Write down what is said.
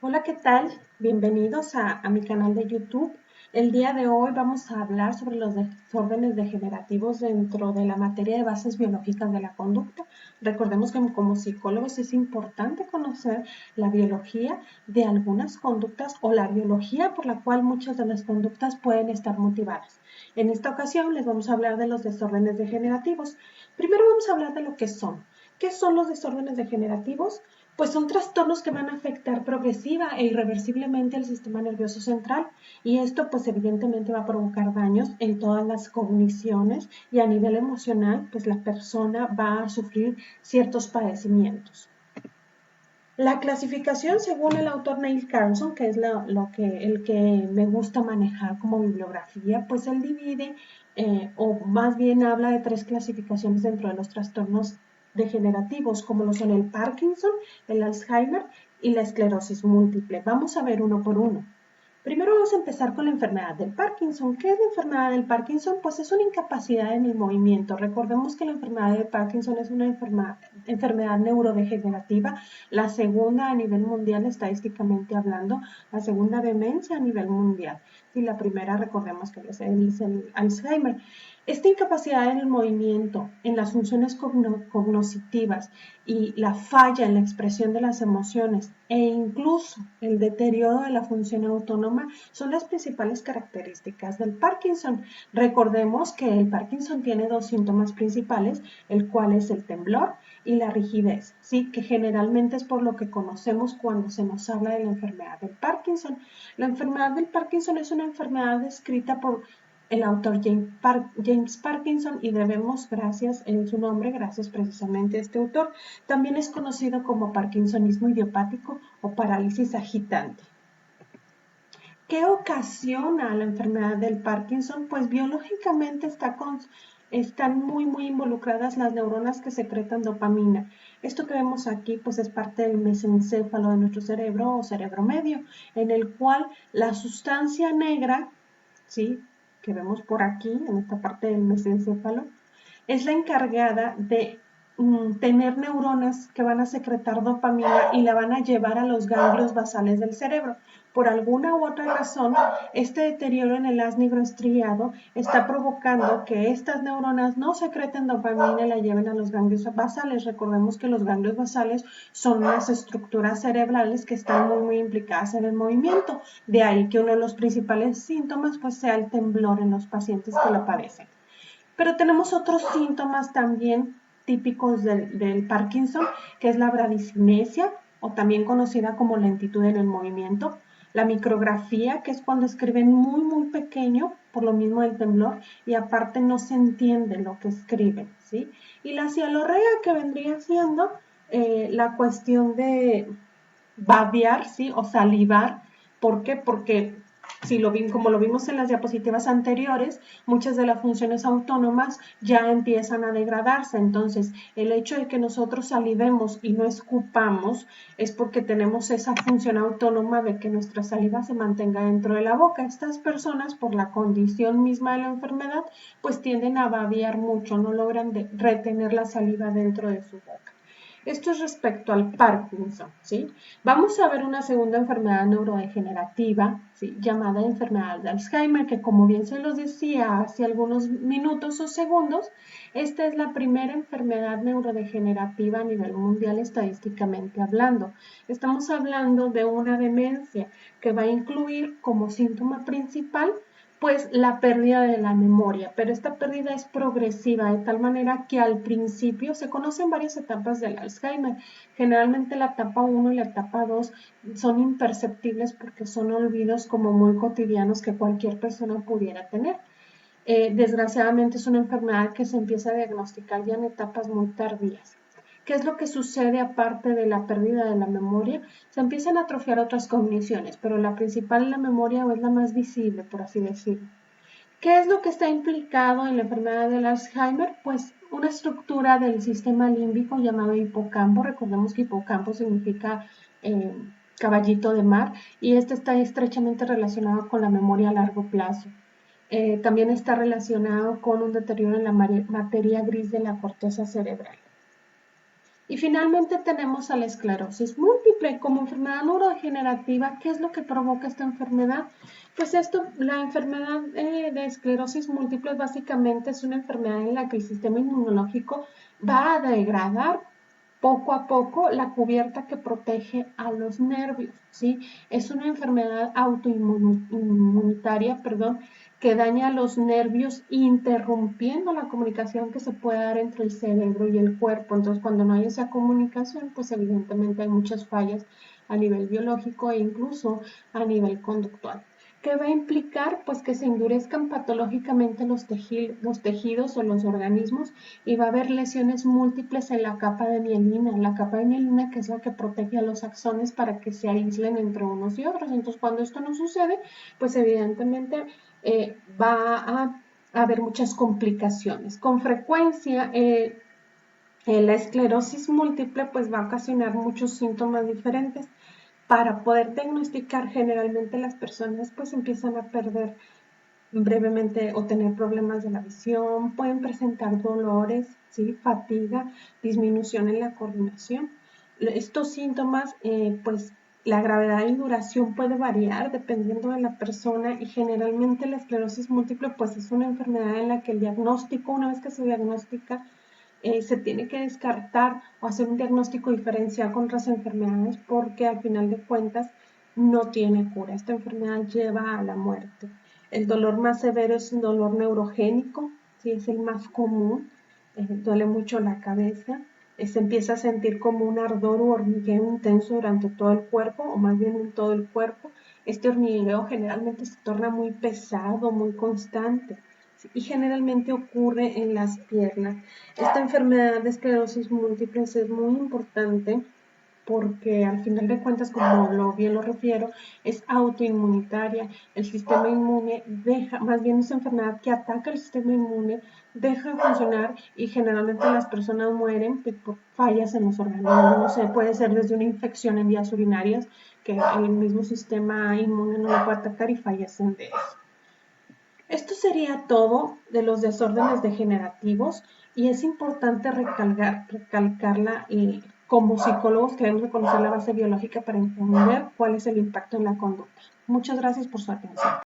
Hola, ¿qué tal? Bienvenidos a mi canal de YouTube. El día de hoy vamos a hablar sobre los desórdenes degenerativos dentro de la materia de bases biológicas de la conducta. Recordemos que como psicólogos es importante conocer la biología de algunas conductas o la biología por la cual muchas de las conductas pueden estar motivadas. En esta ocasión les vamos a hablar de los desórdenes degenerativos. Primero vamos a hablar de lo que son. ¿Qué son los desórdenes degenerativos? Pues son trastornos que van a afectar progresiva e irreversiblemente el sistema nervioso central y esto pues evidentemente va a provocar daños en todas las cogniciones y a nivel emocional pues la persona va a sufrir ciertos padecimientos. La clasificación según el autor Neil Carlson, que es el que me gusta manejar como bibliografía, pues él divide o más bien habla de tres clasificaciones dentro de los trastornos degenerativos, como lo son el Parkinson, el Alzheimer y la esclerosis múltiple. Vamos a ver uno por uno. Primero vamos a empezar con la enfermedad del Parkinson. ¿Qué es la enfermedad del Parkinson? Pues es una incapacidad en el movimiento. Recordemos que la enfermedad del Parkinson es una enfermedad neurodegenerativa, la segunda a nivel mundial estadísticamente hablando, la segunda demencia a nivel mundial. Y la primera recordemos que es el Alzheimer. Esta incapacidad en el movimiento, en las funciones cognitivas y la falla en la expresión de las emociones e incluso el deterioro de la función autónoma son las principales características del Parkinson. Recordemos que el Parkinson tiene dos síntomas principales, el cual es el temblor y la rigidez, ¿sí? Que generalmente es por lo que conocemos cuando se nos habla de la enfermedad del Parkinson. La enfermedad del Parkinson es una enfermedad descrita por el autor James Parkinson y debemos gracias en su nombre, gracias precisamente a este autor. También es conocido como parkinsonismo idiopático o parálisis agitante. ¿Qué ocasiona la enfermedad del Parkinson? Pues biológicamente están muy involucradas las neuronas que secretan dopamina. Esto que vemos aquí pues es parte del mesencéfalo de nuestro cerebro o cerebro medio, en el cual la sustancia negra, ¿sí?, que vemos por aquí, en esta parte del mesencéfalo, es la encargada de tener neuronas que van a secretar dopamina y la van a llevar a los ganglios basales del cerebro. Por alguna u otra razón, este deterioro en el haz nigroestriado está provocando que estas neuronas no secreten dopamina y la lleven a los ganglios basales. Recordemos que los ganglios basales son unas estructuras cerebrales que están muy implicadas en el movimiento. De ahí que uno de los principales síntomas pues sea el temblor en los pacientes que lo padecen. Pero tenemos otros síntomas también típicos del Parkinson, que es la bradicinesia, o también conocida como lentitud en el movimiento, la micrografía, que es cuando escriben muy pequeño, por lo mismo del temblor, y aparte no se entiende lo que escriben, ¿sí? Y la cialorrea, que vendría siendo la cuestión de babear, ¿sí? O salivar. ¿Por qué? Porque como lo vimos en las diapositivas anteriores, muchas de las funciones autónomas ya empiezan a degradarse. Entonces, el hecho de que nosotros salivemos y no escupamos es porque tenemos esa función autónoma de que nuestra saliva se mantenga dentro de la boca. Estas personas, por la condición misma de la enfermedad, pues tienden a babear mucho, no logran retener la saliva dentro de su boca. Esto es respecto al Parkinson, ¿sí? Vamos a ver una segunda enfermedad neurodegenerativa, ¿sí?, llamada enfermedad de Alzheimer, que como bien se los decía hace algunos minutos o segundos, esta es la primera enfermedad neurodegenerativa a nivel mundial estadísticamente hablando. Estamos hablando de una demencia que va a incluir como síntoma principal pues la pérdida de la memoria, pero esta pérdida es progresiva de tal manera que al principio se conocen varias etapas del Alzheimer. Generalmente la etapa 1 y la etapa 2 son imperceptibles porque son olvidos como muy cotidianos que cualquier persona pudiera tener. Desgraciadamente es una enfermedad que se empieza a diagnosticar ya en etapas muy tardías. ¿Qué es lo que sucede aparte de la pérdida de la memoria? Se empiezan a atrofiar otras cogniciones, pero la principal es la memoria o es la más visible, por así decirlo. ¿Qué es lo que está implicado en la enfermedad del Alzheimer? Pues una estructura del sistema límbico llamado hipocampo. Recordemos que hipocampo significa caballito de mar y este está estrechamente relacionado con la memoria a largo plazo. También está relacionado con un deterioro en la materia gris de la corteza cerebral. Y finalmente tenemos a la esclerosis múltiple como enfermedad neurodegenerativa. ¿Qué es lo que provoca esta enfermedad? Pues la enfermedad de esclerosis múltiple básicamente es una enfermedad en la que el sistema inmunológico va a degradar poco a poco la cubierta que protege a los nervios, ¿sí? Es una enfermedad autoinmunitaria, que daña los nervios interrumpiendo la comunicación que se puede dar entre el cerebro y el cuerpo. Entonces, cuando no hay esa comunicación, pues evidentemente hay muchas fallas a nivel biológico e incluso a nivel conductual. ¿Qué va a implicar? Pues que se endurezcan patológicamente los tejidos o los organismos y va a haber lesiones múltiples en la capa de mielina que es la que protege a los axones para que se aíslen entre unos y otros. Entonces, cuando esto no sucede, pues evidentemente va a haber muchas complicaciones. Con frecuencia, la esclerosis múltiple pues va a ocasionar muchos síntomas diferentes. Para poder diagnosticar, generalmente las personas pues empiezan a perder brevemente o tener problemas de la visión, pueden presentar dolores, ¿sí? Fatiga, disminución en la coordinación. Estos síntomas, pues la gravedad y duración puede variar dependiendo de la persona y generalmente la esclerosis múltiple pues es una enfermedad en la que el diagnóstico, una vez que se diagnostica, se tiene que descartar o hacer un diagnóstico diferencial con otras enfermedades porque al final de cuentas no tiene cura. Esta enfermedad lleva a la muerte. El dolor más severo es un dolor neurogénico, ¿sí? Es el más común, duele mucho la cabeza, se empieza a sentir como un ardor u hormigueo intenso durante todo el cuerpo, o más bien en todo el cuerpo. Este hormigueo generalmente se torna muy pesado, muy constante, ¿sí? Y generalmente ocurre en las piernas. Esta enfermedad de esclerosis múltiple es muy importante porque al final de cuentas, como bien lo refiero, es autoinmunitaria. El sistema inmune más bien es una enfermedad que ataca el sistema inmune, deja de funcionar y generalmente las personas mueren por fallas en los organismos. No sé, puede ser desde una infección en vías urinarias que el mismo sistema inmune no lo puede atacar y fallecen de eso. Esto sería todo de los desórdenes degenerativos y es importante recalcarla. Como psicólogos debemos de conocer la base biológica para entender cuál es el impacto en la conducta. Muchas gracias por su atención.